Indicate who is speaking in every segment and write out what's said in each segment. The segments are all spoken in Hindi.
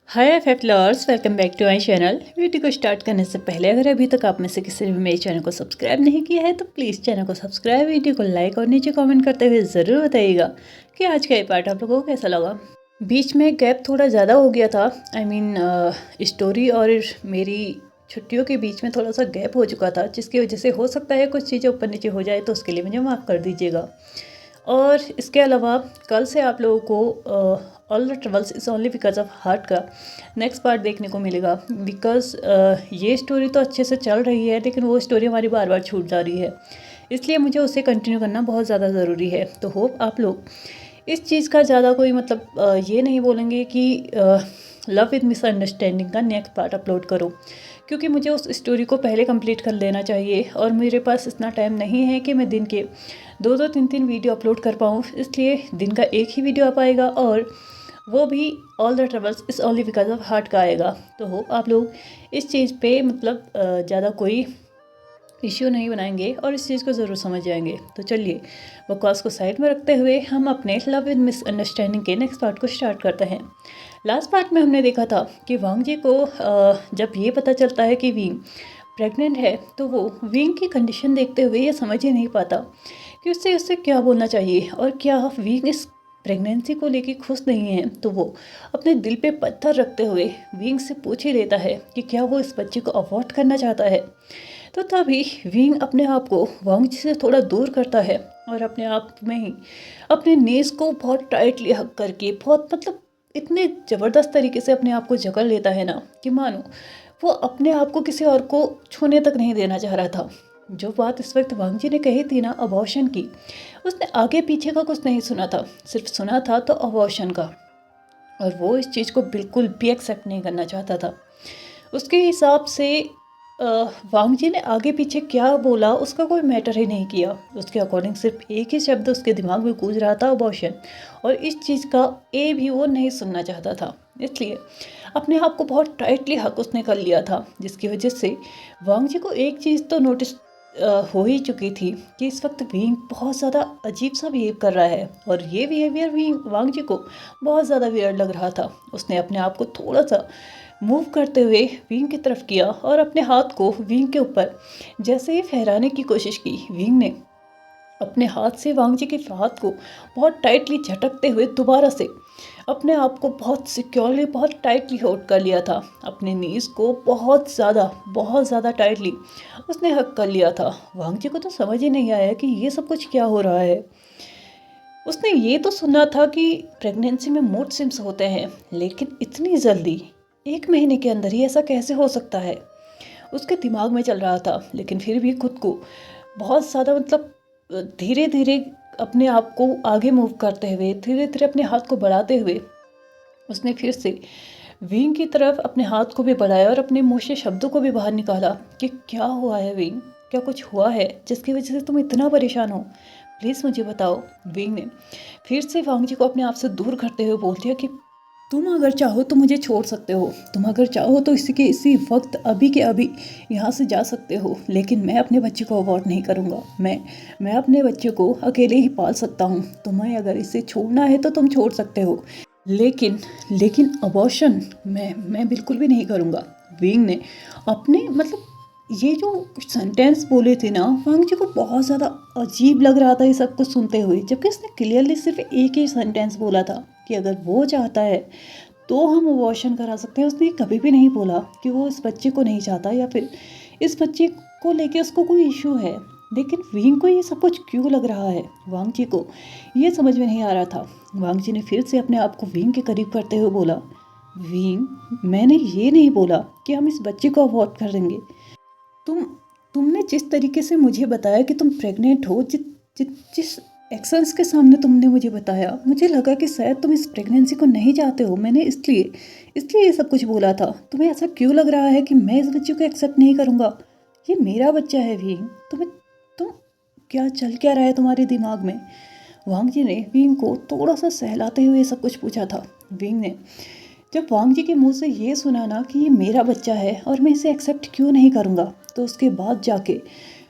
Speaker 1: Hi F lovers, welcome back to my channel. Video को स्टार्ट करने से पहले अगर अभी तक आप में से किसी ने भी मेरे चैनल को सब्सक्राइब नहीं किया है तो प्लीज़ चैनल को सब्सक्राइब, वीडियो को लाइक और नीचे कमेंट करते हुए ज़रूर बताइएगा कि आज का ये पार्ट आप लोगों को कैसा लगा। बीच में गैप थोड़ा ज़्यादा हो गया था, स्टोरी और मेरी छुट्टियों के बीच में थोड़ा सा गैप हो चुका था, जिसकी वजह से हो सकता है कुछ चीज़ें ऊपर नीचे हो जाए, तो उसके लिए मुझे माफ़ कर दीजिएगा। और इसके अलावा कल से आप लोगों को all the troubles is only because of heart का नेक्स्ट पार्ट देखने को मिलेगा। बिकॉज ये स्टोरी तो अच्छे से चल रही है, लेकिन वो स्टोरी हमारी बार बार छूट जा रही है, इसलिए मुझे उसे कंटिन्यू करना बहुत ज़्यादा ज़रूरी है। तो होप आप लोग इस चीज़ का ज़्यादा कोई ये नहीं बोलेंगे कि लव विद मिसअंडरस्टैंडिंग का नेक्स्ट पार्ट अपलोड करो, क्योंकि मुझे उस स्टोरी को पहले कंप्लीट कर लेना चाहिए और मेरे पास इतना टाइम नहीं है कि मैं दिन के 2-2 3-3 वीडियो अपलोड कर पाऊँ। इसलिए दिन का एक ही वीडियो आ पाएगा और वो भी all the troubles is only because of heart का आएगा। तो होप आप लोग इस चीज़ पे ज़्यादा कोई इश्यू नहीं बनाएंगे और इस चीज़ को ज़रूर समझ जाएंगे। तो चलिए बकवास को साइड में रखते हुए हम अपने लव विद मिसअंडरस्टैंडिंग के नेक्स्ट पार्ट को स्टार्ट करते हैं। लास्ट पार्ट में हमने देखा था कि वांग जी को जब ये पता चलता है कि विंग प्रेग्नेंट है, तो वो विंग की कंडीशन देखते हुए ये समझ ही नहीं पाता कि उससे क्या बोलना चाहिए और क्या विंग इस प्रेगनेंसी को लेके खुश नहीं है। तो वो अपने दिल पे पत्थर रखते हुए विंग से पूछ ही लेता है कि क्या वो इस बच्चे को अवॉर्ड करना चाहता है। तो तभी विंग अपने आप को वांग जी से थोड़ा दूर करता है और अपने आप में ही अपने नीज को बहुत टाइटली हक करके इतने ज़बरदस्त तरीके से अपने आप को जकड़ लेता है ना, कि मानो वो अपने आप को किसी और को छूने तक नहीं देना चाह रहा था। जो बात इस वक्त वांग जी ने कही थी ना अबॉर्शन की, उसने आगे पीछे का कुछ नहीं सुना था, सिर्फ सुना था तो अबॉर्शन का, और वो इस चीज़ को बिल्कुल भी एक्सेप्ट नहीं करना चाहता था। उसके हिसाब से वांग जी ने आगे पीछे क्या बोला उसका कोई मैटर ही नहीं किया। उसके अकॉर्डिंग सिर्फ एक ही शब्द उसके दिमाग में गूंज रहा था, अबॉर्शन, और इस चीज़ का ए भी वो नहीं सुनना चाहता था। इसलिए अपने आप को बहुत टाइटली हक उसने कर लिया था, जिसकी वजह से वांग जी को एक चीज़ तो नोटिस हो ही चुकी थी कि इस वक्त विंग बहुत ज़्यादा अजीब सा बिहेव कर रहा है, और ये बिहेवियर विंग वांग जी को बहुत ज़्यादा वियर्ड लग रहा था। उसने अपने आप को थोड़ा सा मूव करते हुए विंग की तरफ किया और अपने हाथ को विंग के ऊपर जैसे ही फहराने की कोशिश की। विंग ने अपने हाथ से वांग जी के हाथ को बहुत टाइटली झटकते हुए दोबारा से अपने आप को बहुत सिक्योरली, बहुत टाइटली होल्ड कर लिया था। अपने नीज को बहुत ज़्यादा टाइटली उसने हक कर लिया था। वांग जी को तो समझ ही नहीं आया कि ये सब कुछ क्या हो रहा है। उसने ये तो सुना था कि प्रेगनेंसी में मूड स्विंग्स होते हैं, लेकिन इतनी जल्दी 1 महीने के अंदर ही ऐसा कैसे हो सकता है, उसके दिमाग में चल रहा था। लेकिन फिर भी खुद को बहुत ज़्यादा धीरे धीरे अपने आप को आगे मूव करते हुए, धीरे धीरे अपने हाथ को बढ़ाते हुए उसने फिर से विंग की तरफ अपने हाथ को भी बढ़ाया और अपने मुंह से शब्दों को भी बाहर निकाला कि क्या हुआ है विंग, क्या कुछ हुआ है जिसकी वजह से तुम इतना परेशान हो, प्लीज़ मुझे बताओ। विंग ने फिर से वांग जी को अपने आप से दूर करते हुए बोल दिया कि तुम अगर चाहो तो मुझे छोड़ सकते हो, तुम अगर चाहो तो इसी वक्त अभी के अभी यहाँ से जा सकते हो, लेकिन मैं अपने बच्चे को अवॉर्ड नहीं करूँगा। मैं अपने बच्चे को अकेले ही पाल सकता हूँ। तुम्हें अगर इसे छोड़ना है तो तुम छोड़ सकते हो, लेकिन लेकिन अबॉर्शन मैं बिल्कुल भी नहीं करूँगा। विंग ने अपने ये जो सेंटेंस बोले थे ना, वांग जी को बहुत ज़्यादा अजीब लग रहा था ये सब कुछ सुनते हुए, जबकि उसने क्लियरली सिर्फ एक ही सेंटेंस बोला था कि अगर वो चाहता है तो हम अबॉर्शन करा सकते हैं। उसने कभी भी नहीं बोला कि वो इस बच्चे को नहीं चाहता या फिर इस बच्चे को लेके उसको कोई इशू है। लेकिन विंग को ये सब कुछ क्यों लग रहा है, वांग जी को ये समझ में नहीं आ रहा था। वांग जी ने फिर से अपने आप को विंग के करीब करते हुए बोला, विंग, मैंने ये नहीं बोला कि हम इस बच्चे को अवॉर्ड कर देंगे। तुमने जिस तरीके से मुझे बताया कि तुम प्रेग्नेंट हो, जिस एक्शंस के सामने तुमने मुझे बताया, मुझे लगा कि शायद तुम इस प्रेगनेंसी को नहीं चाहते हो। मैंने इसलिए ये सब कुछ बोला था। तुम्हें ऐसा क्यों लग रहा है कि मैं इस बच्चे को एक्सेप्ट नहीं करूँगा? ये मेरा बच्चा है विंग। तुम क्या रहा है तुम्हारे दिमाग में? वांग जी ने विंग को थोड़ा सा सहलाते हुए सब कुछ पूछा था। विंग ने जब वांग जी के मुंह से ये सुना ना कि ये मेरा बच्चा है और मैं इसे एक्सेप्ट क्यों नहीं करूँगा, तो उसके बाद जाके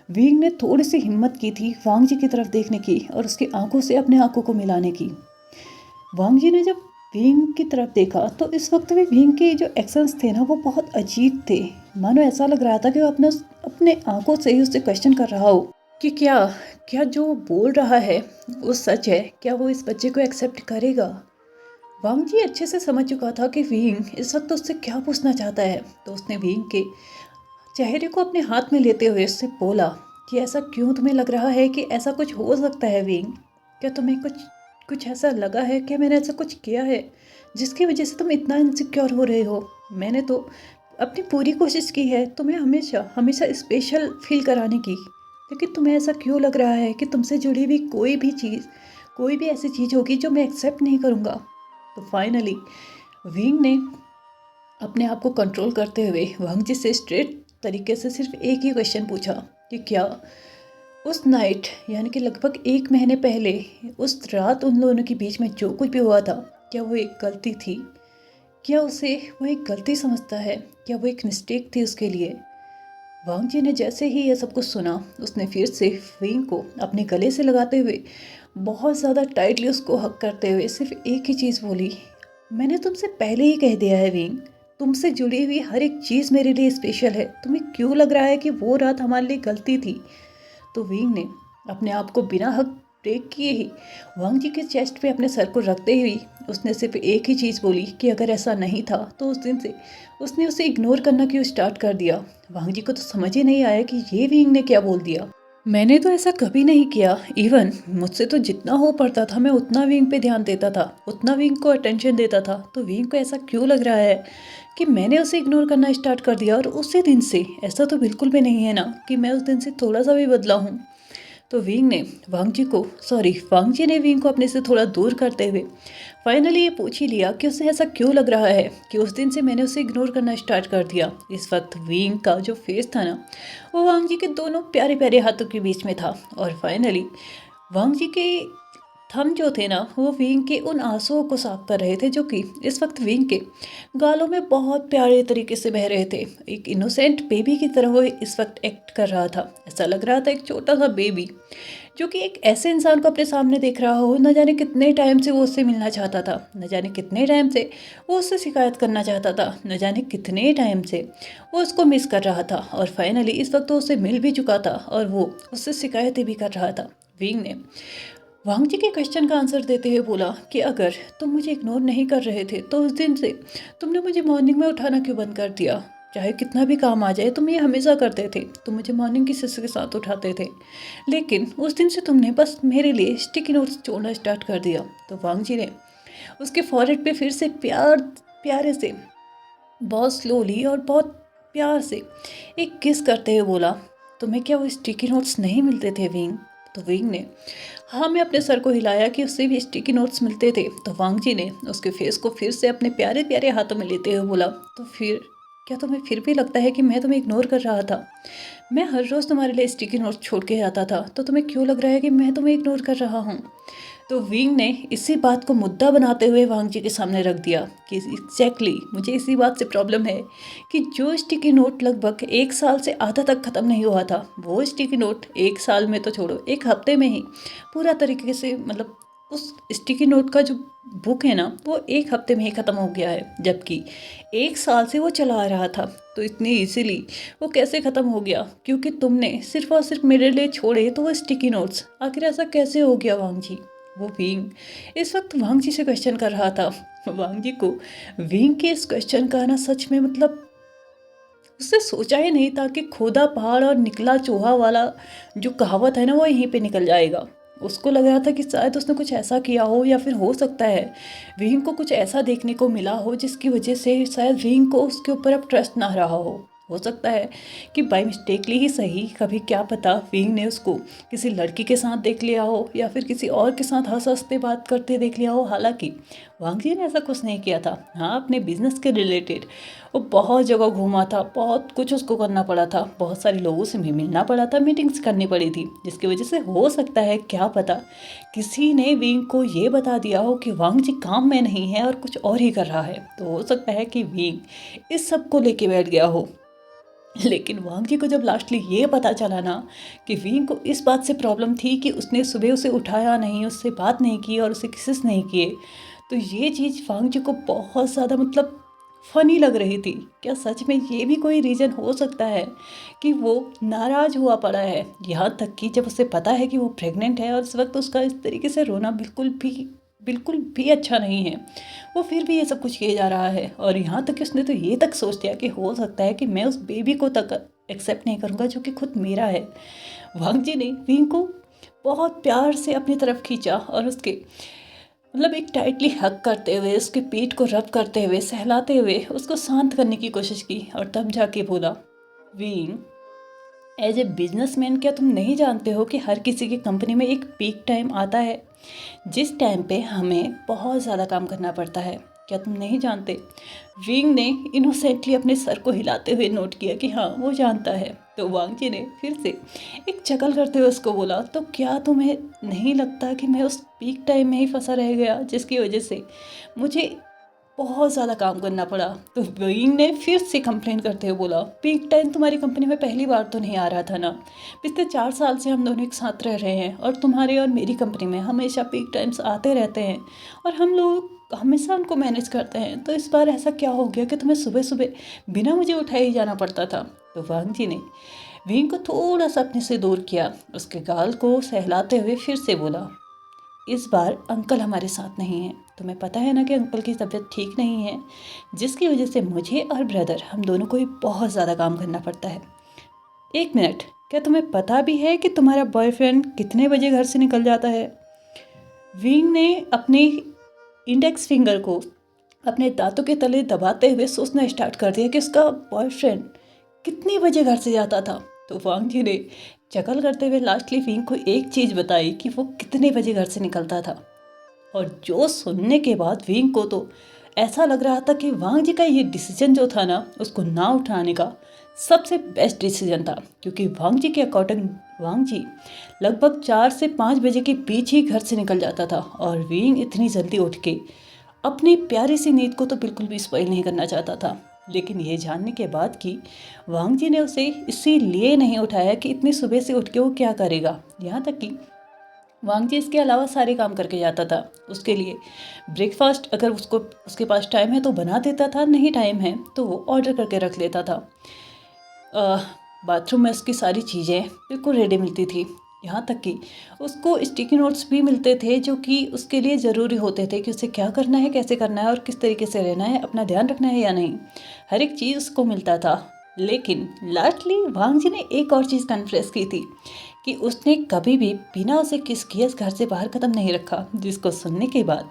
Speaker 1: विंग ने थोड़ी सी हिम्मत की थी वांग जी की तरफ देखने की और उसकी आंखों से अपने आंखों को मिलाने की। वांग जी ने जब विंग की तरफ देखा तो इस वक्त भी विंग के जो एक्शंस थे ना वो बहुत अजीब थे। मानो ऐसा लग रहा था कि वो अपने आंखों से ही उससे क्वेश्चन कर रहा हो कि क्या क्या जो बोल रहा है वो सच है, क्या वो इस बच्चे को एक्सेप्ट करेगा। वांग जी अच्छे से समझ चुका था कि विंग इस वक्त उससे क्या पूछना चाहता है, तो उसने विंग के चेहरे को अपने हाथ में लेते हुए उससे बोला कि ऐसा क्यों तुम्हें लग रहा है कि ऐसा कुछ हो सकता है विंग। क्या तुम्हें कुछ कुछ ऐसा लगा है, क्या मैंने ऐसा कुछ किया है जिसकी वजह से तुम इतना इनसिक्योर हो रहे हो। मैंने तो अपनी पूरी कोशिश की है तुम्हें हमेशा हमेशा स्पेशल फील कराने की, लेकिन तुम्हें ऐसा क्यों लग रहा है कि तुमसे जुड़ी हुई कोई भी ऐसी चीज़ होगी जो मैं एक्सेप्ट नहीं करूँगा। तो फाइनली विंग ने अपने आप को कंट्रोल करते हुए वांग जी से स्ट्रेट तरीके से सिर्फ एक ही क्वेश्चन पूछा कि क्या उस नाइट यानी कि लगभग 1 महीने पहले उस रात उन दोनों के बीच में जो कुछ भी हुआ था, क्या वो एक गलती थी, क्या उसे वो एक गलती समझता है, क्या वो एक मिस्टेक थी उसके लिए। वांग जी ने जैसे ही ये सब कुछ सुना उसने फिर से विंग को अपने गले से लगाते हुए बहुत ज़्यादा टाइटली उसको हक करते हुए सिर्फ एक ही चीज़ बोली, मैंने तुमसे पहले ही कह दिया है विंग, तुमसे जुड़ी हुई हर एक चीज़ मेरे लिए स्पेशल है, तुम्हें क्यों लग रहा है कि वो रात हमारे लिए गलती थी। तो विंग ने अपने आप को बिना हक ब्रेक किए ही वांग जी के चेस्ट पे अपने सर को रखते हुए उसने सिर्फ एक ही चीज़ बोली कि अगर ऐसा नहीं था तो उस दिन से उसने उसे इग्नोर करना क्यों स्टार्ट कर दिया। वांग जी को तो समझ ही नहीं आया कि ये विंग ने क्या बोल दिया। मैंने तो ऐसा कभी नहीं किया, इवन मुझसे तो जितना हो पड़ता था मैं उतना विंग पे ध्यान देता था, उतना विंग को अटेंशन देता था, तो विंग को ऐसा क्यों लग रहा है कि मैंने उसे इग्नोर करना स्टार्ट कर दिया। और उसी दिन से ऐसा तो बिल्कुल भी नहीं है ना कि मैं उस दिन से थोड़ा सा भी बदला हूँ। तो वांग जी ने विंग को अपने से थोड़ा दूर करते हुए फाइनली ये पूछ ही लिया कि उसे ऐसा क्यों लग रहा है कि उस दिन से मैंने उसे इग्नोर करना स्टार्ट कर दिया। इस वक्त विंग का जो फेस था ना वो वांग जी के दोनों प्यारे प्यारे हाथों के बीच में था, और फाइनली वांग जी के थम जो थे ना वो विंग के उन आंसुओं को साफ कर रहे थे जो कि इस वक्त विंग के गालों में बहुत प्यारे तरीके से बह रहे थे। एक इनोसेंट बेबी की तरह वो इस वक्त एक्ट कर रहा था, ऐसा लग रहा था एक छोटा सा बेबी जो कि एक ऐसे इंसान को अपने सामने देख रहा हो, न जाने कितने टाइम से वो उससे मिलना चाहता था, न जाने कितने टाइम से वो उससे शिकायत करना चाहता था, न जाने कितने टाइम से वो उसको मिस कर रहा था, और फाइनली इस वक्त वो उससे मिल भी चुका था और वो उससे शिकायतें भी कर रहा था। विंग ने वांग जी के क्वेश्चन का आंसर देते हुए बोला कि अगर तुम मुझे इग्नोर नहीं कर रहे थे तो उस दिन से तुमने मुझे मॉर्निंग में उठाना क्यों बंद कर दिया। चाहे कितना भी काम आ जाए तुम ये हमेशा करते थे, तुम मुझे मॉर्निंग की सिस के साथ उठाते थे, लेकिन उस दिन से तुमने बस मेरे लिए स्टिकी नोट्स जोड़ना स्टार्ट कर दिया। तो वांग जी ने उसके फॉरहेड पे फिर से प्यारे से बहुत स्लोली और बहुत प्यार से एक किस करते हुए बोला, तुम्हें क्या वो स्टिकी नोट्स नहीं मिलते थे विंग। तो विंग ने हाँ मैं अपने सर को हिलाया कि उससे भी स्टिकी नोट्स मिलते थे। तो वांग जी ने उसके फेस को फिर से अपने प्यारे प्यारे हाथों में लेते हुए बोला, तो फिर क्या तुम्हें फिर भी लगता है कि मैं तुम्हें इग्नोर कर रहा था। मैं हर रोज़ तुम्हारे लिए स्टिकी नोट्स छोड़ के आता था, तो तुम्हें क्यों लग रहा है कि मैं तुम्हें इग्नोर कर रहा हूँ। तो विंग ने इसी बात को मुद्दा बनाते हुए वांग जी के सामने रख दिया कि एग्जैक्टली मुझे इसी बात से प्रॉब्लम है कि जो स्टिकी नोट लगभग 1 साल से आधा तक ख़त्म नहीं हुआ था, वो स्टिकी नोट 1 साल में तो छोड़ो 1 हफ्ते में ही पूरा तरीके से, मतलब उस स्टिकी नोट का जो बुक है ना वो 1 हफ्ते में ही ख़त्म हो गया है, जबकि 1 साल से वो चला आ रहा था। तो इतनी इजीली वो कैसे ख़त्म हो गया, क्योंकि तुमने सिर्फ और सिर्फ मेरे लिए छोड़े तो वो स्टिकी नोट्स। आखिर ऐसा कैसे हो गया वांग जी। वो विंग इस वक्त वांग जी से क्वेश्चन कर रहा था। वांग जी को विंग के इस क्वेश्चन का ना सच में मतलब उससे सोचा ही नहीं था कि खोदा पहाड़ और निकला चूहा वाला जो कहावत है ना वो यहीं पे निकल जाएगा। उसको लग रहा था कि शायद उसने कुछ ऐसा किया हो, या फिर हो सकता है विंग को कुछ ऐसा देखने को मिला हो जिसकी वजह से शायद विंग को उसके ऊपर अब ट्रस्ट ना रहा हो सकता है कि बाई मिस्टेकली ही सही, कभी क्या पता विंग ने उसको किसी लड़की के साथ देख लिया हो या फिर किसी और के साथ हंस हंसते बात करते देख लिया हो। हालांकि वांग जी ने ऐसा कुछ नहीं किया था। हाँ, अपने बिजनेस के रिलेटेड वो बहुत जगह घूमा था, बहुत कुछ उसको करना पड़ा था, बहुत सारे लोगों से भी मिलना पड़ा था, मीटिंग्स करनी पड़ी थी, जिसकी वजह से हो सकता है क्या पता किसी ने विंग को ये बता दिया हो कि वांग जी काम में नहीं है और कुछ और ही कर रहा है। तो हो सकता है कि विंग इस सब को लेके बैठ गया हो। लेकिन वांग जी को जब लास्टली ये पता चला ना कि विंग को इस बात से प्रॉब्लम थी कि उसने सुबह उसे उठाया नहीं, उससे बात नहीं की और उसे किसेस नहीं किए, तो ये चीज़ वांग जी को बहुत ज़्यादा मतलब फ़नी लग रही थी। क्या सच में ये भी कोई रीज़न हो सकता है कि वो नाराज़ हुआ पड़ा है? यहाँ तक कि जब उसे पता है कि वो प्रेग्नेंट है और इस वक्त उसका इस तरीके से रोना बिल्कुल भी अच्छा नहीं है, वो फिर भी ये सब कुछ किए जा रहा है। और यहाँ तक कि उसने तो ये तक सोच लिया कि हो सकता है कि मैं उस बेबी को तक एक्सेप्ट नहीं करूँगा जो कि खुद मेरा है। वांग जी ने विंग को बहुत प्यार से अपनी तरफ खींचा और उसके मतलब एक टाइटली हग करते हुए, उसके पीठ को रब करते हुए, सहलाते हुए उसको शांत करने की कोशिश की और तब जाके बोला, विंग, एज ए बिजनेसमैन क्या तुम नहीं जानते हो कि हर किसी की कंपनी में एक पीक टाइम आता है जिस टाइम पे हमें बहुत ज़्यादा काम करना पड़ता है? क्या तुम नहीं जानते? विंग ने इनोसेंटली अपने सर को हिलाते हुए नोट किया कि हाँ वो जानता है। तो वांग जी ने फिर से एक चकल करते हुए उसको बोला, तो क्या तुम्हें नहीं लगता कि मैं उस पीक टाइम में ही फंसा रह गया जिसकी वजह से मुझे बहुत ज़्यादा काम करना पड़ा? तो विंग ने फिर से कंप्लेन करते हुए बोला, पीक टाइम तुम्हारी कंपनी में पहली बार तो नहीं आ रहा था ना? पिछले 4 साल से हम दोनों एक साथ रह रहे हैं और तुम्हारे और मेरी कंपनी में हमेशा पीक टाइम्स आते रहते हैं और हम लोग हमेशा उनको मैनेज करते हैं। तो इस बार ऐसा क्या हो गया कि तुम्हें सुबह सुबह बिना मुझे उठाए ही जाना पड़ता था? तो वांग जी ने विंग को थोड़ा सा अपने से दूर किया, उसके गाल को सहलाते हुए फिर से बोला, इस बार अंकल हमारे साथ नहीं हैं। तुम्हें पता है ना कि अंकल की तबीयत ठीक नहीं है, जिसकी वजह से मुझे और ब्रदर हम दोनों को ही बहुत ज़्यादा काम करना पड़ता है। एक मिनट, क्या तुम्हें पता भी है कि तुम्हारा बॉयफ्रेंड कितने बजे घर से निकल जाता है? विंग ने अपने इंडेक्स फिंगर को अपने दांतों के तले दबाते हुए सोचना स्टार्ट कर दिया कि उसका बॉयफ्रेंड कितने बजे घर से जाता था। तो वांग जी ने चकल करते हुए लास्टली विंग को एक चीज़ बताई कि वो कितने बजे घर से निकलता था। और जो सुनने के बाद विंग को तो ऐसा लग रहा था कि वांग जी का ये डिसीजन जो था ना, उसको ना उठाने का सबसे बेस्ट डिसीजन था, क्योंकि वांग जी के अकॉर्डिंग वांग जी लगभग 4 से 5 बजे के बीच ही घर से निकल जाता था और विंग इतनी जल्दी उठ के अपनी प्यारी सी नींद को तो बिल्कुल भी स्पॉइल नहीं करना चाहता था। लेकिन ये जानने के बाद कि वांग जी ने उसे इसीलिए नहीं उठाया कि इतनी सुबह से उठ के वो क्या करेगा। यहाँ तक कि वांग जी इसके अलावा सारे काम करके जाता था। उसके लिए ब्रेकफास्ट अगर उसको उसके पास टाइम है तो बना देता था, नहीं टाइम है तो वो ऑर्डर करके रख लेता था। बाथरूम में उसकी सारी चीज़ें बिल्कुल रेडी मिलती थी। यहाँ तक कि उसको स्टिकी नोट्स भी मिलते थे जो कि उसके लिए ज़रूरी होते थे कि उसे क्या करना है, कैसे करना है और किस तरीके से रहना है, अपना ध्यान रखना है या नहीं। हर एक चीज़ उसको मिलता था। लेकिन लास्टली वांग जी ने एक और चीज़ कन्फ्रेस की थी कि उसने कभी भी बिना उसे किस किए घर से बाहर कदम नहीं रखा, जिसको सुनने के बाद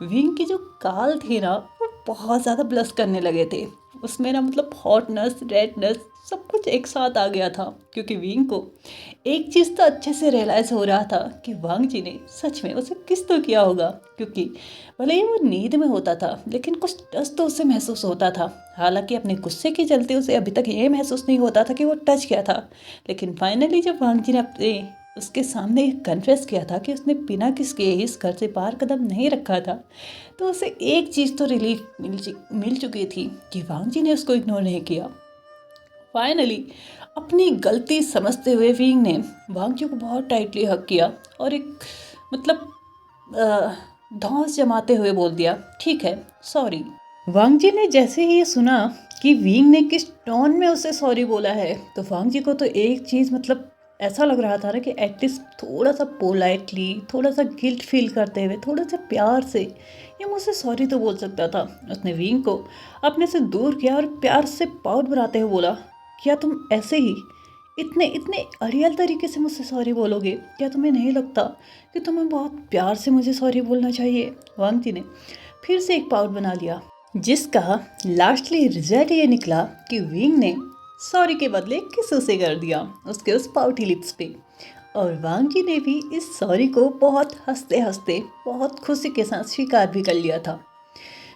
Speaker 1: विंग की जो गाल थी ना वो बहुत ज़्यादा ब्लश करने लगे थे। उसमें ना मतलब हॉटनेस, रेडनेस सब कुछ एक साथ आ गया था, क्योंकि विंग को एक चीज़ तो अच्छे से रियलाइज़ हो रहा था कि वांग जी ने सच में उसे किस तो किया होगा। क्योंकि भले ही वो नींद में होता था लेकिन कुछ टच तो उसे महसूस होता था। हालांकि अपने गुस्से के चलते उसे अभी तक ये महसूस नहीं होता था कि वो टच किया था। लेकिन फाइनली जब वांग जी ने अपने उसके सामने कन्फेस किया था कि उसने बिना किसके इस घर से बाहर कदम नहीं रखा था, तो उसे एक चीज़ तो रिलीफ मिल चुकी थी कि वांग जी ने उसको इग्नोर नहीं किया। फाइनली अपनी गलती समझते हुए विंग ने वांग जी को बहुत टाइटली हग किया और एक मतलब धौंस जमाते हुए बोल दिया, ठीक है, सॉरी। वांग जी ने जैसे ही ये सुना कि विंग ने किस टोन में उसे सॉरी बोला है, तो वांग जी को तो एक चीज़ मतलब ऐसा लग रहा था ना कि एटलीस्ट थोड़ा सा पोलाइटली, थोड़ा सा गिल्ट फील करते हुए, थोड़ा सा प्यार से ये मुझसे सॉरी तो बोल सकता था। उसने विंग को अपने से दूर किया और प्यार से पाउट बनाते हुए बोला, क्या तुम ऐसे ही इतने इतने अड़ियल तरीके से मुझसे सॉरी बोलोगे? क्या तुम्हें नहीं लगता कि तुम्हें बहुत प्यार से मुझे सॉरी बोलना चाहिए? वांग जी ने फिर से एक पाउट बना लिया, जिसका लास्टली रिजल्ट ये निकला कि विंग ने सॉरी के बदले किस उसे कर दिया उसके उस पाउटी लिप्स पे। और वांग जी ने भी इस सॉरी को बहुत हंसते हंसते, बहुत खुशी के साथ स्वीकार भी कर लिया था।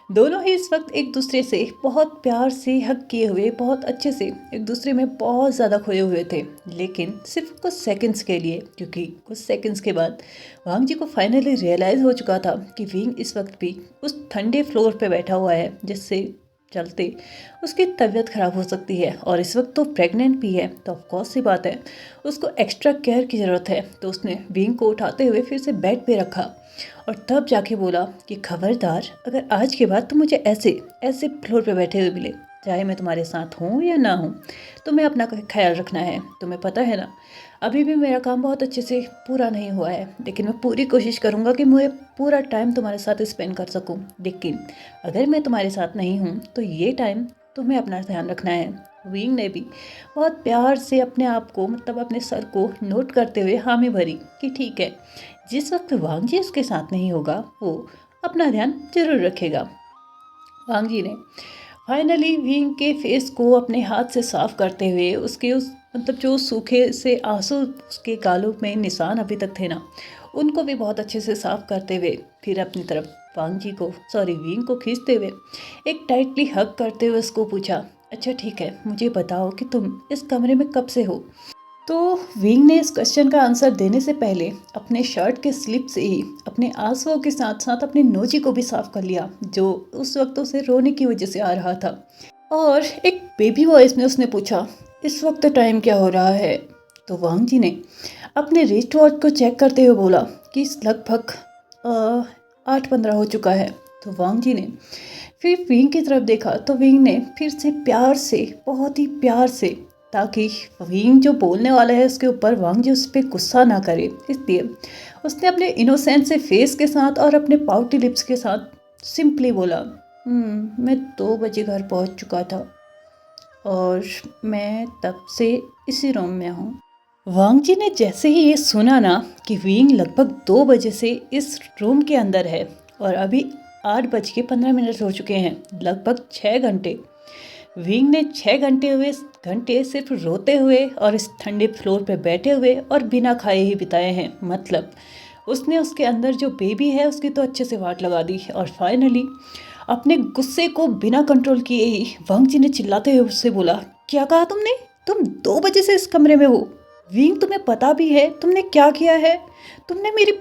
Speaker 1: दोनों ही इस वक्त एक दूसरे से बहुत प्यार से हग किए हुए, बहुत अच्छे से एक दूसरे में बहुत ज़्यादा खोए हुए थे, लेकिन सिर्फ कुछ सेकंड्स के लिए। क्योंकि कुछ सेकंड्स के बाद वांग जी को फाइनली रियलाइज़ हो चुका था कि विंग इस वक्त भी उस ठंडे फ्लोर पे बैठा हुआ है जिससे चलते उसकी तबीयत ख़राब हो सकती है, और इस वक्त तो प्रेग्नेंट भी है, तो ऑफकोर्स सी बात है उसको एक्स्ट्रा केयर की ज़रूरत है। तो उसने विंग को उठाते हुए फिर से बेड पे रखा और तब जाके बोला कि खबरदार, अगर आज के बाद तुम मुझे ऐसे ऐसे फ्लोर पे बैठे हुए मिले, चाहे मैं तुम्हारे साथ हूँ या ना हूँ, तुम्हें अपना ख्याल रखना है। तुम्हें पता है ना, अभी भी मेरा काम बहुत अच्छे से पूरा नहीं हुआ है, लेकिन मैं पूरी कोशिश करूँगा कि मैं पूरा टाइम तुम्हारे साथ स्पेंड कर सकूँ। लेकिन अगर मैं तुम्हारे साथ नहीं हूँ तो ये टाइम तुम्हें अपना ध्यान रखना है। विंग ने भी बहुत प्यार से अपने आप को, मतलब अपने सर को नोट करते हुए हामी भरी कि ठीक है, जिस वक्त वांग जी उसके साथ नहीं होगा वो अपना ध्यान जरूर रखेगा। वांग जी ने फाइनली विंग के फेस को अपने हाथ से साफ करते हुए उसके उस, मतलब जो सूखे से आंसू उसके गालों में निशान अभी तक थे ना, उनको भी बहुत अच्छे से साफ करते हुए फिर अपनी तरफ वांग जी को, सॉरी विंग को खींचते हुए एक टाइटली हग करते हुए उसको पूछा, अच्छा ठीक है, मुझे बताओ कि तुम इस कमरे में कब से हो। तो विंग ने इस क्वेश्चन का आंसर देने से पहले अपने शर्ट के स्लिप से ही अपने आंसुओं के साथ साथ अपने नोजी को भी साफ कर लिया, जो उस वक्त उसे रोने की वजह से आ रहा था। और एक बेबी वॉइस में उसने पूछा, इस वक्त टाइम क्या हो रहा है। तो वांग जी ने अपने रिस्ट वॉच को चेक करते हुए बोला कि लगभग 8:15 हो चुका है। तो वांग जी ने फिर विंग की तरफ देखा, तो विंग ने फिर से प्यार से, बहुत ही प्यार से, ताकि विंग जो बोलने वाला है उसके ऊपर वांग जी उस पर गुस्सा ना करे, इसलिए उसने अपने इनोसेंट से फेस के साथ और अपने पाउटी लिप्स के साथ सिंपली बोला, मैं 2 बजे घर पहुंच चुका था और मैं तब से इसी रूम में हूँ। वांग जी ने जैसे ही ये सुना ना कि विंग लगभग 2 बजे से इस रूम के अंदर है और अभी 8:15 हो चुके हैं, लगभग 6 घंटे। विंग ने 6 घंटे सिर्फ रोते हुए और इस ठंडे फ्लोर पे बैठे हुए और बिना खाए ही बिताए हैं। मतलब उसने उसके अंदर जो बेबी है उसकी तो अच्छे से वाट लगा दी। और फाइनली अपने गुस्से को बिना कंट्रोल किए ही वांग जी ने चिल्लाते हुए उससे बोला, क्या कहा तुमने? तुम 2 बजे से इस कमरे में हो? विंग, तुम्हें पता भी है तुमने क्या किया है? तुमने मेरी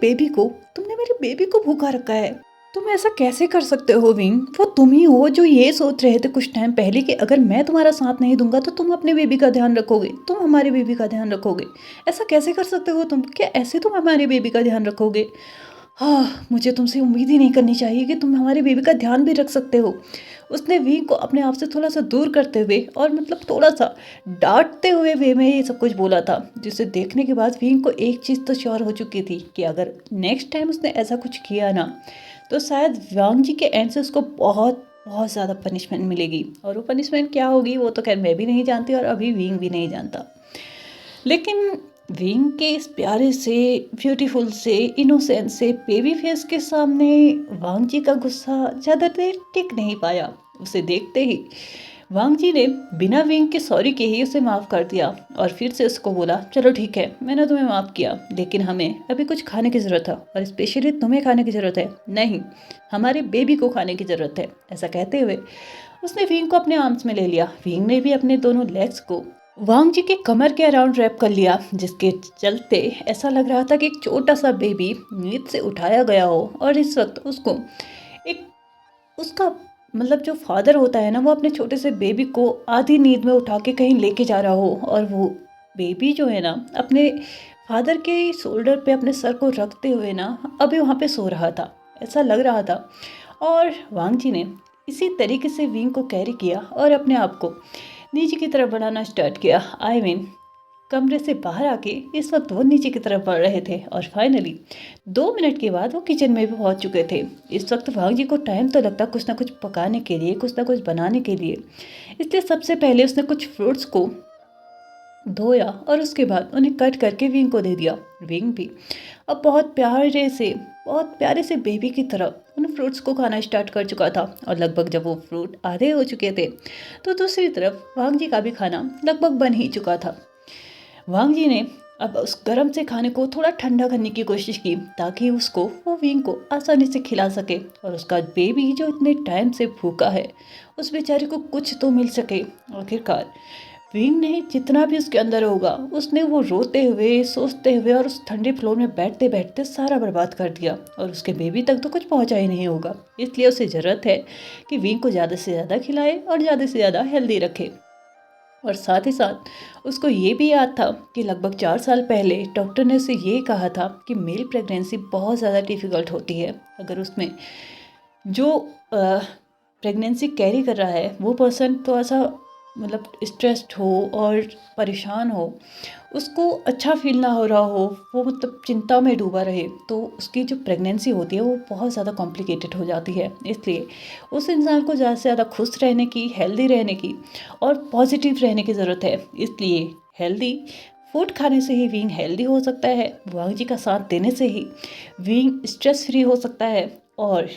Speaker 1: बेबी को भूखा रखा है। तुम ऐसा कैसे कर सकते हो विंग? वो तुम ही हो जो ये सोच रहे थे कुछ टाइम पहले कि अगर मैं तुम्हारा साथ नहीं दूंगा तो तुम अपने बेबी का ध्यान रखोगे, तुम हमारे बेबी का ध्यान रखोगे। ऐसा कैसे कर सकते हो तुम? क्या ऐसे तुम हमारे बेबी का ध्यान रखोगे? हाँ, मुझे तुमसे उम्मीद ही नहीं करनी चाहिए कि तुम हमारे बेबी का ध्यान भी रख सकते हो। उसने विंग को अपने आप से थोड़ा सा दूर करते हुए और मतलब थोड़ा सा डांटते हुए वे में ये सब कुछ बोला था, जिसे देखने के बाद विंग को एक चीज़ तो श्योर हो चुकी थी कि अगर नेक्स्ट टाइम उसने ऐसा कुछ किया ना तो शायद वांग जी के एंड से उसको बहुत बहुत ज़्यादा पनिशमेंट मिलेगी। और वो पनिशमेंट क्या होगी वो तो खैर मैं भी नहीं जानती और अभी विंग भी नहीं जानता। लेकिन विंग के इस प्यारे से, ब्यूटीफुल से, इनोसेंट से बेबी फेस के सामने वांग जी का गुस्सा ज़्यादा देर टिक नहीं पाया। उसे देखते ही वांग जी ने बिना विंग के सॉरी के ही उसे माफ़ कर दिया और फिर से उसको बोला, चलो ठीक है, मैंने तुम्हें माफ़ किया, लेकिन हमें अभी कुछ खाने की ज़रूरत है और स्पेशली तुम्हें खाने की ज़रूरत है, नहीं हमारे बेबी को खाने की ज़रूरत है। ऐसा कहते हुए उसने विंग को अपने आर्म्स में ले लिया। विंग ने भी अपने दोनों लेग्स को वांग जी के कमर के अराउंड रैप कर लिया, जिसके चलते ऐसा लग रहा था कि एक छोटा सा बेबी नींद से उठाया गया हो और इस वक्त उसको एक, उसका मतलब जो फादर होता है ना, वो अपने छोटे से बेबी को आधी नींद में उठा के कहीं लेके जा रहा हो और वो बेबी जो है ना अपने फादर के शोल्डर पे अपने सर को रखते हुए ना अभी वहाँ पे सो रहा था, ऐसा लग रहा था। और वांग जी ने इसी तरीके से विंग को कैरी किया और अपने आप को नीचे की तरफ बढ़ाना स्टार्ट किया। कमरे से बाहर आके इस वक्त वो नीचे की तरफ बढ़ रहे थे और फाइनली 2 मिनट के बाद वो किचन में भी पहुंच चुके थे। इस वक्त भाग जी को टाइम तो लगता कुछ ना कुछ पकाने के लिए, कुछ ना कुछ बनाने के लिए, इसलिए सबसे पहले उसने कुछ फ्रूट्स को धोया और उसके बाद उन्हें कट करके विंग को दे दिया। विंग भी अब बहुत प्यारे से बेबी की तरह उन फ्रूट्स को खाना स्टार्ट कर चुका था और लगभग जब वो फ्रूट आधे हो चुके थे तो दूसरी तरफ वांग जी का भी खाना लगभग बन ही चुका था। वांग जी ने अब उस गर्म से खाने को थोड़ा ठंडा करने की कोशिश की ताकि उसको वो विंग को आसानी से खिला सके और उसका बेबी जो इतने टाइम से भूखा है उस बेचारे को कुछ तो मिल सके। आखिरकार विंग ने जितना भी उसके अंदर होगा उसने वो रोते हुए, सोचते हुए और उस ठंडे फ्लोर में बैठते बैठते सारा बर्बाद कर दिया, और उसके बेबी तक तो कुछ पहुंचा ही नहीं होगा। इसलिए उसे ज़रूरत है कि विंग को ज़्यादा से ज़्यादा खिलाए और ज़्यादा से ज़्यादा हेल्दी रखे। और साथ ही साथ उसको ये भी याद था कि लगभग 4 साल पहले डॉक्टर ने उसे ये कहा था कि मेल प्रेगनेंसी बहुत ज़्यादा डिफ़िकल्ट होती है। अगर उसमें जो प्रेगनेंसी कैरी कर रहा है वो पर्सन थोड़ा सा मतलब स्ट्रेस्ड हो और परेशान हो, उसको अच्छा फील ना हो रहा हो, वो मतलब चिंता में डूबा रहे, तो उसकी जो प्रेगनेंसी होती है वो बहुत ज़्यादा कॉम्प्लिकेटेड हो जाती है। इसलिए उस इंसान को ज़्यादा से ज़्यादा खुश रहने की, हेल्दी रहने की और पॉजिटिव रहने की ज़रूरत है। इसलिए हेल्दी फूड खाने से ही वीइंग हेल्दी हो सकता है, वांग जी का साथ देने से ही वीइंग स्ट्रेस फ्री हो सकता है। और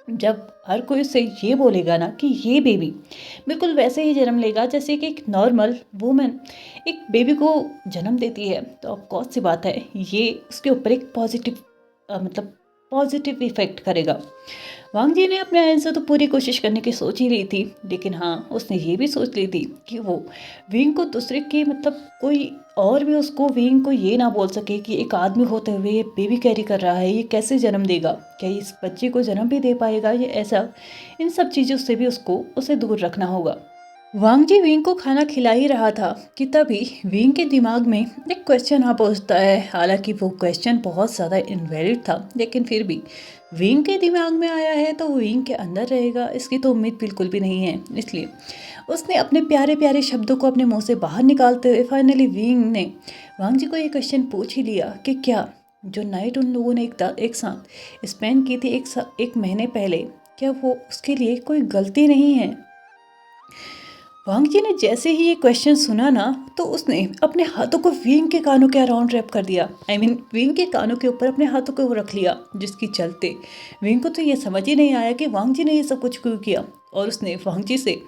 Speaker 1: जब हर कोई उससे ये बोलेगा ना कि ये बेबी बिल्कुल वैसे ही जन्म लेगा जैसे कि एक नॉर्मल वुमेन एक बेबी को जन्म देती है, तो ऑफ कोर्स सी बात है ये उसके ऊपर एक पॉजिटिव मतलब पॉजिटिव इफेक्ट करेगा। वांग जी ने अपने एंड से तो पूरी कोशिश करने की सोच ही ली थी, लेकिन हाँ उसने ये भी सोच ली थी कि वो विंग को दूसरे के मतलब कोई और भी उसको विंग को ये ना बोल सके कि एक आदमी होते हुए ये बेबी कैरी कर रहा है, ये कैसे जन्म देगा, क्या इस बच्चे को जन्म भी दे पाएगा, ये ऐसा इन सब चीज़ों से भी उसको उसे दूर रखना होगा। वांग जी विंग को खाना खिला ही रहा था कि तभी विंग के दिमाग में एक क्वेश्चन आ पहुंचता है। हालांकि वो क्वेश्चन बहुत ज़्यादा इनवैलिड था, लेकिन फिर भी विंग के दिमाग में आया है तो विंग के अंदर रहेगा इसकी तो उम्मीद बिल्कुल भी नहीं है। इसलिए उसने अपने प्यारे प्यारे शब्दों को अपने मुंह से बाहर निकालते हुए फाइनली विंग ने वांग जी को ये क्वेश्चन पूछ ही लिया कि क्या जो नाइट उन लोगों ने एक साथ स्पेंड की थी एक महीने पहले, क्या वो उसके लिए कोई गलती नहीं है। वांग जी ने जैसे ही ये क्वेश्चन सुना ना, तो उसने अपने हाथों को विंग के कानों के अराउंड रैप कर दिया। विंग के कानों के ऊपर अपने हाथों को रख लिया, जिसकी चलते विंग को तो ये समझ ही नहीं आया कि वांग जी ने ये सब कुछ क्यों किया। और उसने वांग जी से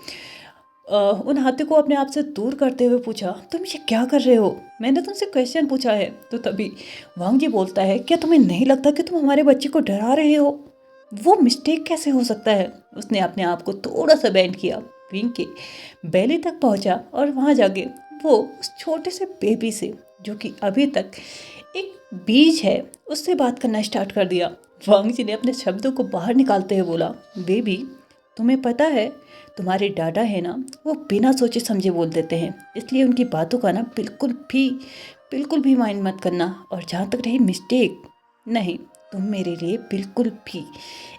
Speaker 1: उन हाथों को अपने आप से दूर करते हुए पूछा, तुम ये क्या कर रहे हो, मैंने तुमसे क्वेश्चन पूछा है। तो तभी वांग जी बोलता है, क्या तुम्हें नहीं लगता कि तुम हमारे बच्चे को डरा रहे हो, वो मिस्टेक कैसे हो सकता है। उसने अपने आप को थोड़ा सा बैंड किया, विंग के बेली तक पहुंचा और वहां जाके वो उस छोटे से बेबी से जो कि अभी तक एक बीज है उससे बात करना स्टार्ट कर दिया। वांग जी ने अपने शब्दों को बाहर निकालते हुए बोला, बेबी तुम्हें पता है तुम्हारे डाडा है ना, वो बिना सोचे समझे बोल देते हैं, इसलिए उनकी बातों का ना बिल्कुल भी माइंड मत करना। और जहाँ तक रही मिस्टेक, नहीं तुम मेरे लिए बिल्कुल भी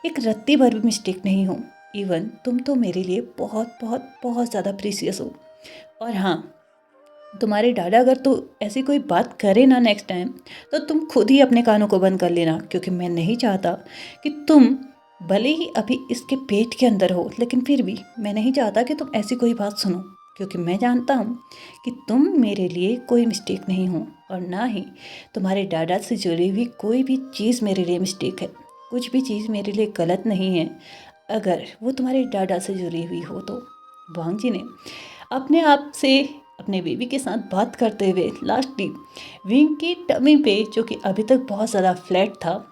Speaker 1: एक रत्ती भर भी मिस्टेक नहीं हो। इवन तुम तो मेरे लिए बहुत बहुत बहुत ज़्यादा प्रीसियस हो। और हाँ, तुम्हारे डाडा अगर तो ऐसी कोई बात करे ना नेक्स्ट टाइम, तो तुम खुद ही अपने कानों को बंद कर लेना, क्योंकि मैं नहीं चाहता कि तुम भले ही अभी इसके पेट के अंदर हो, लेकिन फिर भी मैं नहीं चाहता कि तुम ऐसी कोई बात सुनो, क्योंकि मैं जानता हूँ कि तुम मेरे लिए कोई मिस्टेक नहीं हो और ना ही तुम्हारे डाडा से जुड़ी हुई कोई भी चीज़ मेरे लिए मिस्टेक है। कुछ भी चीज़ मेरे लिए गलत नहीं है अगर वो तुम्हारे डाडा से जुड़ी हुई हो तो। वांग जी ने अपने आप से अपने बेबी के साथ बात करते हुए लास्टली विंग की टमी पे, जो कि अभी तक बहुत ज़्यादा फ्लैट था,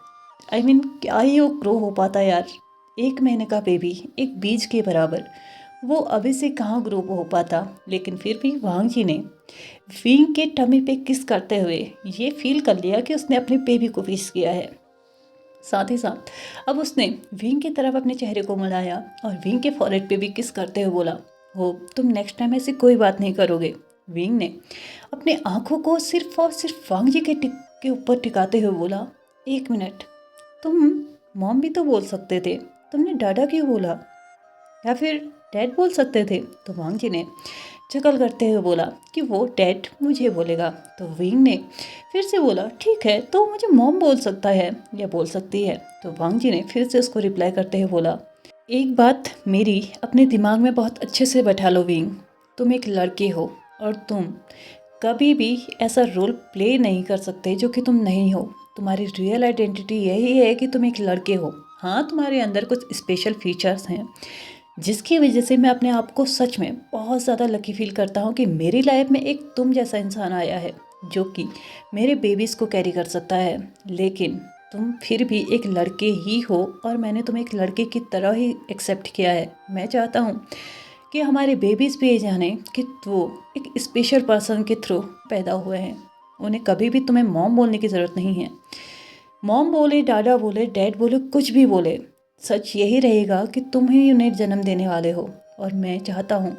Speaker 1: क्या ही वो ग्रो हो पाता यार, 1 महीने का बेबी एक बीज के बराबर, वो अभी से कहाँ ग्रो हो पाता। लेकिन फिर भी वांग जी ने विंग के टमी पे किस करते हुए ये फील कर लिया कि उसने अपने बेबी को विश किया है। साथ ही साथ अब उसने विंग की तरफ अपने चेहरे को मुड़ाया और विंग के फॉरहेड पे भी किस करते हुए बोला, हो तुम नेक्स्ट टाइम ऐसी कोई बात नहीं करोगे। विंग ने अपने आंखों को सिर्फ और सिर्फ वांग जी के ऊपर टिकाते हुए बोला, 1 मिनट, तुम मॉम भी तो बोल सकते थे, तुमने डाडा क्यों बोला, या फिर डैड बोल सकते थे। तो वांग जी ने चकल करते हुए बोला कि वो डैड मुझे बोलेगा। तो विंग ने फिर से बोला, ठीक है तो मुझे मॉम बोल सकता है या बोल सकती है। तो वांग जी ने फिर से उसको रिप्लाई करते हुए बोला, एक बात मेरी अपने दिमाग में बहुत अच्छे से बैठा लो विंग, तुम एक लड़के हो और तुम कभी भी ऐसा रोल प्ले नहीं कर सकते जो कि तुम नहीं हो। तुम्हारी रियल आइडेंटिटी यही है कि तुम एक लड़के हो। हाँ, तुम्हारे अंदर कुछ स्पेशल फीचर्स हैं जिसकी वजह से मैं अपने आप को सच में बहुत ज़्यादा लकी फील करता हूँ कि मेरी लाइफ में एक तुम जैसा इंसान आया है जो कि मेरे बेबीज़ को कैरी कर सकता है। लेकिन तुम फिर भी एक लड़के ही हो और मैंने तुम्हें एक लड़के की तरह ही एक्सेप्ट किया है। मैं चाहता हूँ कि हमारे बेबीज़ भी ये जाने कि वो एक स्पेशल पर्सन के थ्रू पैदा हुए हैं। उन्हें कभी भी तुम्हें मॉम बोलने की ज़रूरत नहीं है। मॉम बोले, डाडा बोले, डैड बोले, कुछ भी बोले, सच यही रहेगा कि तुम ही उन्हें जन्म देने वाले हो। और मैं चाहता हूँ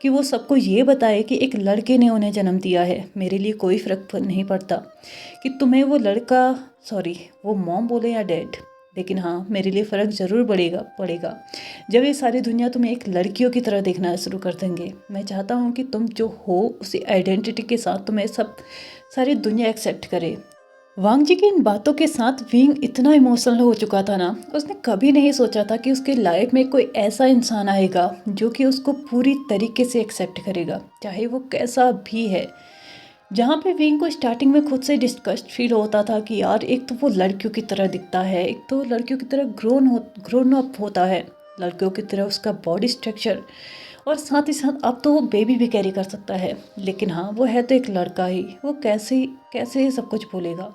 Speaker 1: कि वो सबको ये बताए कि एक लड़के ने उन्हें जन्म दिया है। मेरे लिए कोई फ़र्क नहीं पड़ता कि तुम्हें वो लड़का वो मॉम बोले या डैड, लेकिन हाँ, मेरे लिए फ़र्क ज़रूर पड़ेगा जब ये सारी दुनिया तुम्हें एक लड़कियों की तरह देखना शुरू कर देंगे। मैं चाहता हूँ कि तुम जो हो उसी आइडेंटिटी के साथ तुम्हें सारी दुनिया एक्सेप्ट करे। वांग जी की इन बातों के साथ विंग इतना इमोशनल हो चुका था ना, उसने कभी नहीं सोचा था कि उसके लाइफ में कोई ऐसा इंसान आएगा जो कि उसको पूरी तरीके से एक्सेप्ट करेगा, चाहे वो कैसा भी है। जहाँ पे विंग को स्टार्टिंग में खुद से डिस्कस्ड फील होता था कि यार, एक तो वो लड़कियों की तरह दिखता है, एक तो लड़कियों की तरह ग्रोन अप होता है, लड़कियों की तरह उसका बॉडी स्ट्रक्चर, और साथ ही साथ अब तो वो बेबी भी कैरी कर सकता है। लेकिन हाँ, वो है तो एक लड़का ही, वो कैसे कैसे सब कुछ बोलेगा।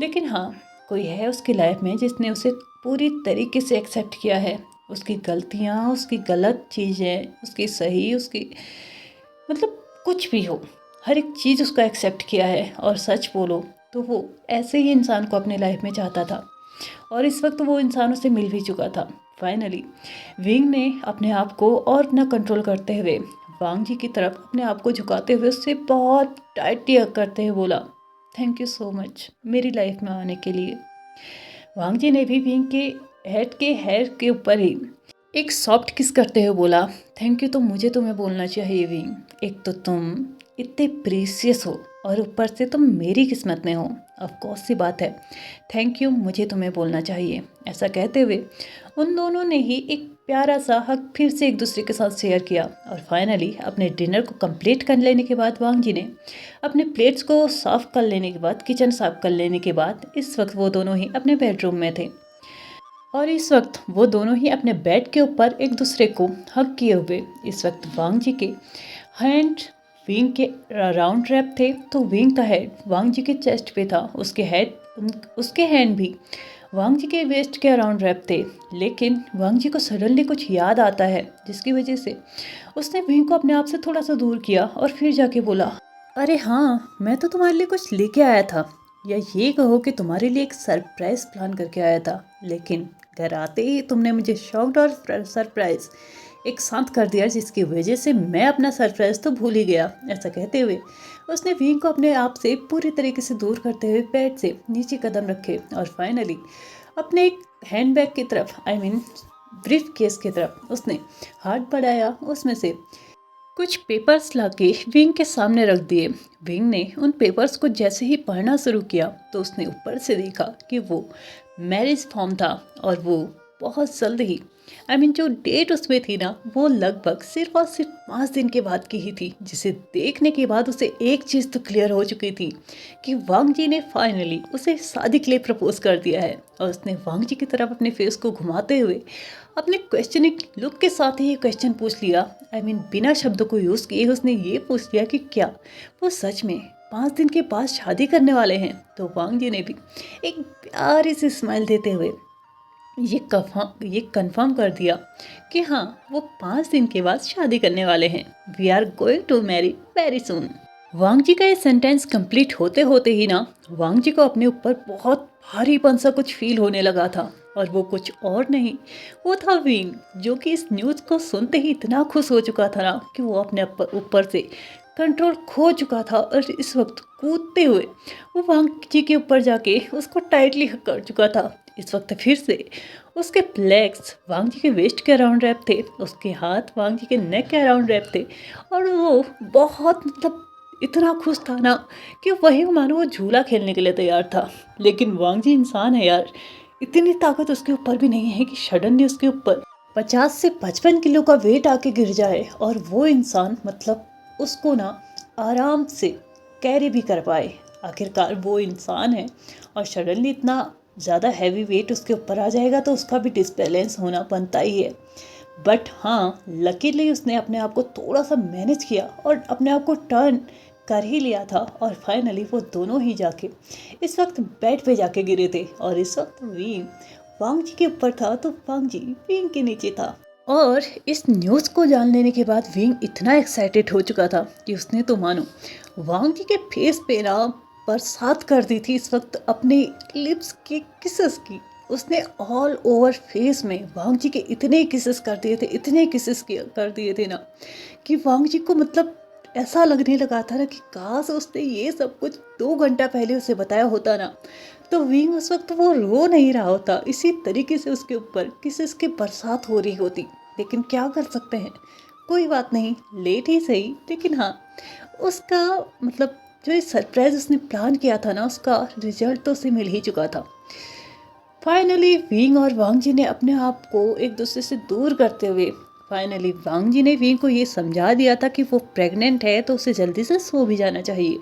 Speaker 1: लेकिन हाँ, कोई है उसकी लाइफ में जिसने उसे पूरी तरीके से एक्सेप्ट किया है। उसकी गलतियाँ, उसकी गलत चीज़ें, उसकी सही, उसकी मतलब कुछ भी हो, हर एक चीज़ उसका एक्सेप्ट किया है। और सच बोलो तो वो ऐसे ही इंसान को अपने लाइफ में चाहता था, और इस वक्त वो इंसान उसे मिल भी चुका था। फाइनली विंग ने अपने आप को और न कंट्रोल करते हुए वांग जी की तरफ अपने आप को झुकाते हुए उससे बहुत टाइटली हग करते हुए बोला, थैंक यू सो मच मेरी लाइफ में आने के लिए। वांग जी ने भी विंग के हेयर के ऊपर ही एक सॉफ्ट किस करते हुए बोला, थैंक यू तो मुझे तुम्हें बोलना चाहिए विंग। एक तो तुम इतने प्रीसियस हो और ऊपर से तुम मेरी किस्मत में हो। ऑफ कोर्स सी बात है, थैंक यू मुझे तुम्हें बोलना चाहिए। ऐसा कहते हुए उन दोनों ने ही एक प्यारा सा हक फिर से एक दूसरे के साथ शेयर किया। और फाइनली अपने डिनर को कंप्लीट कर लेने के बाद वांग जी ने अपने प्लेट्स को साफ़ कर लेने के बाद, किचन साफ़ कर लेने के बाद, इस वक्त वो दोनों ही अपने बेडरूम में थे। और इस वक्त वो दोनों ही अपने बेड के ऊपर एक दूसरे को हग किए हुए, इस वक्त वांग जी के हैंड विंग के राउंड रैप थे, तो विंग का हेड वांग जी के चेस्ट पे था, उसके हैंड भी वांग जी के वेस्ट के अराउंड रैप थे। लेकिन वांग जी को सडनली कुछ याद आता है, जिसकी वजह से उसने विंग को अपने आप से थोड़ा सा दूर किया और फिर जाके बोला, अरे हाँ, मैं तो तुम्हारे लिए कुछ लेके आया था, या ये कहो कि तुम्हारे लिए एक सरप्राइज प्लान करके आया था। लेकिन घर आते ही तुमने मुझे शॉक्ड और सरप्राइज एक साथ कर दिया, जिसकी वजह से मैं अपना सरप्राइज तो भूल ही गया। ऐसा कहते हुए उसने विंग को अपने आप से पूरी तरीके से दूर करते हुए बेड से नीचे कदम रखे और फाइनली अपने एक हैंडबैग की तरफ, ब्रीफ केस की तरफ उसने हाथ बढ़ाया। उसमें से कुछ पेपर्स लाके विंग के सामने रख दिए। विंग ने उन पेपर्स को जैसे ही पढ़ना शुरू किया तो उसने ऊपर से देखा कि वो मैरिज फॉर्म था, और वो बहुत जल्द ही जो डेट उसमें थी ना, वो लगभग सिर्फ और सिर्फ 5 दिन के बाद की ही थी, जिसे देखने के बाद उसे एक चीज़ तो क्लियर हो चुकी थी कि वांग जी ने फाइनली उसे शादी के लिए प्रपोज कर दिया है। और उसने वांग जी की तरफ अपने फेस को घुमाते हुए अपने क्वेश्चनिंग लुक के साथ ही ये क्वेश्चन पूछ लिया। बिना शब्दों को यूज़ किए उसने ये पूछ लिया कि क्या वो सच में 5 दिन के बाद शादी करने वाले हैं। तो वांग जी ने भी एक प्यारी सी स्माइल देते हुए ये कंफर्म कर दिया कि हाँ, वो 5 दिन के बाद शादी करने वाले हैं। We are going to marry very soon. Wang ji का ये सेंटेंस कंप्लीट होते होते ही ना, वांग जी को अपने ऊपर बहुत भारीपन सा कुछ फील होने लगा था, और वो कुछ और नहीं, वो था विंग, जो कि इस न्यूज़ को सुनते ही इतना खुश हो चुका था ना कि वो अपने ऊपर से कंट्रोल खो चुका था, और इस वक्त कूदते हुए वो वांग जी के ऊपर जाके उसको टाइटली हक कर चुका था। इस वक्त फिर से उसके लेग्स वांग जी के वेस्ट के अराउंड रैप थे, उसके हाथ वांग जी के नेक के अराउंड रैप थे, और वो बहुत इतना खुश था ना कि वही मानो वो झूला खेलने के लिए तैयार था। लेकिन वांग जी इंसान है यार, इतनी ताकत उसके ऊपर भी नहीं है कि सडनली उसके ऊपर 50 से 55 किलो का वेट आके गिर जाए, और वो इंसान उसको ना आराम से कैरी भी कर पाए। आखिरकार वो इंसान है, और सडनली इतना ज़्यादा हैवी वेट उसके ऊपर आ जाएगा तो उसका भी डिसबैलेंस होना बनता ही है। बट हाँ, लकीली उसने अपने आप को थोड़ा सा मैनेज किया और अपने आप को टर्न कर ही लिया था, और फाइनली वो दोनों ही जाके इस वक्त बेड पे जाके गिरे थे। और इस वक्त विंग वांग जी के ऊपर था, तो वांग जी विंग के नीचे था। और इस न्यूज़ को जान लेने के बाद विंग इतना एक्साइटेड हो चुका था कि उसने तो मानो वांग जी के फेस पे ना बरसात कर दी थी इस वक्त अपने लिप्स के किसेस की। उसने ऑल ओवर फेस में वांग जी के इतने किसेस कर दिए थे, इतने किसेस कर दिए थे ना कि वांग जी को मतलब ऐसा लगने लगा था ना कि काश उसने ये सब कुछ 2 घंटा पहले उसे बताया होता ना, तो विंग उस वक्त वो रो नहीं रहा होता, इसी तरीके से उसके ऊपर किसेस की बरसात हो रही होती। लेकिन क्या कर सकते हैं, कोई बात नहीं, लेट ही सही, लेकिन हाँ, उसका मतलब जो ये सरप्राइज उसने प्लान किया था ना, उसका रिजल्ट तो उसे मिल ही चुका था। फाइनली विंग और वांग जी ने अपने आप को एक दूसरे से दूर करते हुए फाइनली वांग जी ने विंग को ये समझा दिया था कि वो प्रेग्नेंट है तो उसे जल्दी से सो भी जाना चाहिए।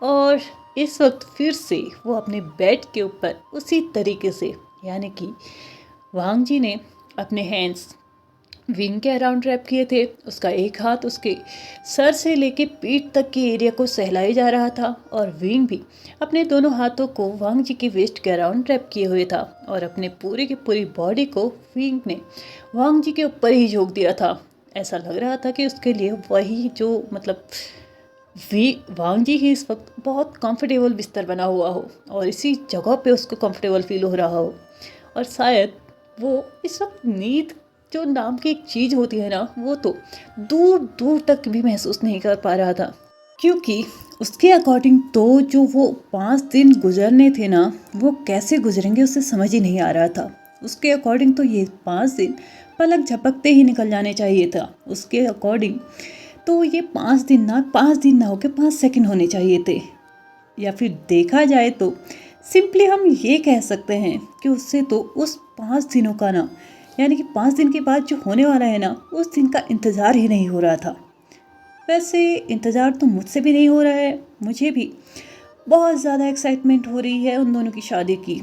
Speaker 1: और इस वक्त फिर से वो अपने बेड के ऊपर उसी तरीके से, यानी कि वांग जी ने अपने हैंड्स विंग के अराउंड रैप किए थे, उसका एक हाथ उसके सर से लेके पीठ तक के एरिया को सहलाए जा रहा था और विंग भी अपने दोनों हाथों को वांग जी के वेस्ट के अराउंड रैप किए हुए था और अपने पूरी की पूरी बॉडी को विंग ने वांग जी के ऊपर ही झोंक दिया था। ऐसा लग रहा था कि उसके लिए वही जो मतलब वांग जी ही इस वक्त बहुत कंफर्टेबल बिस्तर बना हुआ हो और इसी जगह पे उसको कंफर्टेबल फील हो रहा हो। और शायद वो इस वक्त नींद जो नाम की एक चीज़ होती है ना, वो तो दूर दूर तक भी महसूस नहीं कर पा रहा था, क्योंकि उसके अकॉर्डिंग तो जो वो 5 दिन गुजरने थे ना, वो कैसे गुजरेंगे उसे समझ ही नहीं आ रहा था। उसके अकॉर्डिंग तो ये 5 दिन पलक झपकते ही निकल जाने चाहिए था। उसके अकॉर्डिंग तो ये 5 दिन ना होके 5 सेकंड होने चाहिए थे। या फिर देखा जाए तो सिंपली हम ये कह सकते हैं कि उससे तो उस 5 दिनों का ना, यानी कि 5 दिन के बाद जो होने वाला है ना, उस दिन का इंतज़ार ही नहीं हो रहा था। वैसे इंतज़ार तो मुझसे भी नहीं हो रहा है, मुझे भी बहुत ज़्यादा एक्साइटमेंट हो रही है उन दोनों की शादी की।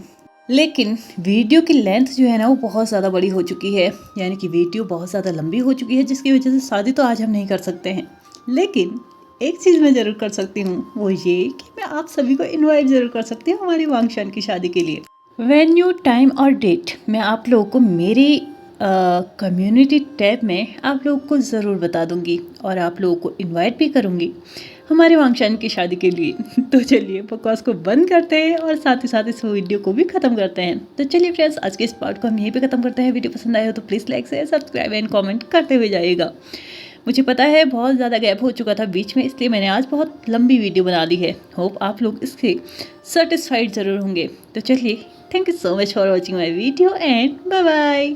Speaker 1: लेकिन वीडियो की लेंथ जो है ना, वो बहुत ज़्यादा बड़ी हो चुकी है, यानी कि वीडियो बहुत ज़्यादा लंबी हो चुकी है, जिसकी वजह से शादी तो आज हम नहीं कर सकते हैं। लेकिन एक चीज़ मैं ज़रूर कर सकती हूँ, वो ये कि मैं आप सभी को इनवाइट ज़रूर कर सकती हूँ हमारी वांगशान की शादी के लिए। वेन्यू, टाइम और डेट मैं आप लोगों को मेरी कम्युनिटी टैब में आप लोगों को ज़रूर बता दूंगी और आप लोगों को इनवाइट भी करूंगी हमारे वांगशान की शादी के लिए। तो चलिए बकवास को बंद करते हैं और साथ ही साथ इस वीडियो को भी ख़त्म करते हैं। तो चलिए फ्रेंड्स, आज के इस पार्ट को हम यहीं पे ख़त्म करते हैं। वीडियो पसंद आया हो तो please like share subscribe and comment करते हुए जाइएगा। मुझे पता है बहुत ज़्यादा गैप हो चुका था बीच में, इसलिए मैंने आज बहुत लंबी वीडियो बना दी है। होप आप लोग इससे सेटिस्फाइड ज़रूर होंगे। तो चलिए, thank you so much for watching my video and bye bye.